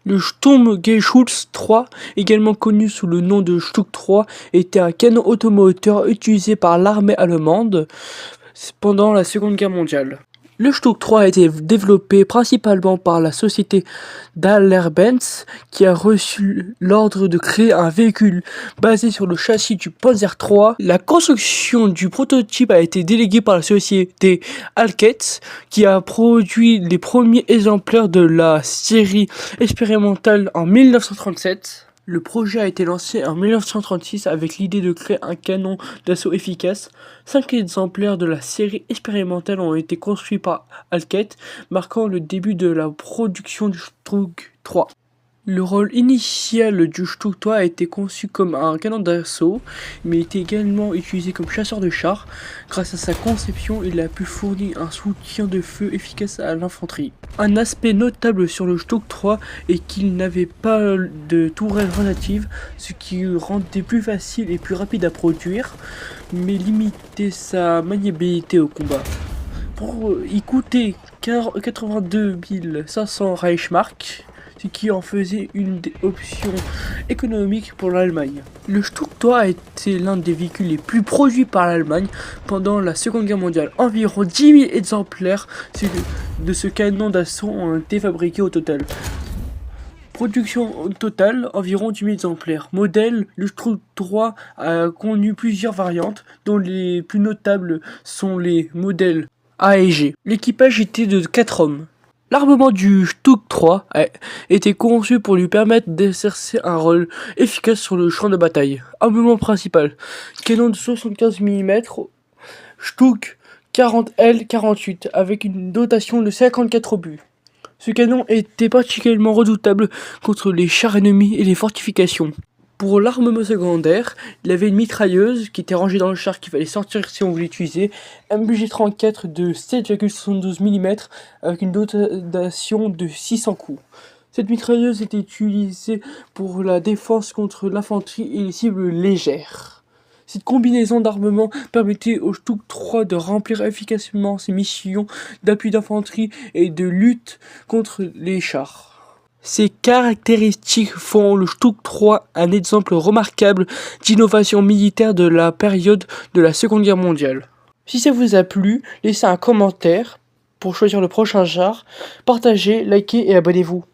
Le Sturmgeschütz 3, également connu sous le nom de Stuka 3, était un canon automoteur utilisé par l'armée allemande pendant la Seconde Guerre mondiale. Le Stuka 3 a été développé principalement par la société Daimler-Benz, qui a reçu l'ordre de créer un véhicule basé sur le châssis du Panzer III. La construction du prototype a été déléguée par la société Alket, qui a produit les premiers exemplaires de la série expérimentale en 1937. Le projet a été lancé en 1936 avec l'idée de créer un canon d'assaut efficace. 5 exemplaires de la série expérimentale ont été construits par Alket, marquant le début de la production du Stuka 3. Le rôle initial du Stuka 3 a été conçu comme un canon d'assaut, mais était également utilisé comme chasseur de chars. Grâce à sa conception, il a pu fournir un soutien de feu efficace à l'infanterie. Un aspect notable sur le Stuka 3 est qu'il n'avait pas de tourelle relative, ce qui rendait plus facile et plus rapide à produire, mais limitait sa maniabilité au combat. Pour y coûter 82 500 Reichsmark, ce qui en faisait une des options économiques pour l'Allemagne. Le Stuka 3 a été l'un des véhicules les plus produits par l'Allemagne pendant la Seconde Guerre mondiale. Environ 10 000 exemplaires de ce canon d'assaut ont été fabriqués au total. Production totale, environ 10 000 exemplaires. Modèle, le Stuka 3 a connu plusieurs variantes, dont les plus notables sont les modèles A et G. L'équipage était de 4 hommes. L'armement du Stuka 3 a été conçu pour lui permettre d'exercer un rôle efficace sur le champ de bataille. Armement principal, canon de 75 mm, Stuka 40L48 avec une dotation de 54 obus. Ce canon était particulièrement redoutable contre les chars ennemis et les fortifications. Pour l'armement secondaire, il avait une mitrailleuse qui était rangée dans le char qu'il fallait sortir si on voulait l'utiliser, un MBG-34 de 7,72 mm avec une dotation de 600 coups. Cette mitrailleuse était utilisée pour la défense contre l'infanterie et les cibles légères. Cette combinaison d'armement permettait au Stuka 3 de remplir efficacement ses missions d'appui d'infanterie et de lutte contre les chars. Ces caractéristiques font le Stuka 3 un exemple remarquable d'innovation militaire de la période de la Seconde Guerre mondiale. Si ça vous a plu, laissez un commentaire pour choisir le prochain char, partagez, likez et abonnez-vous.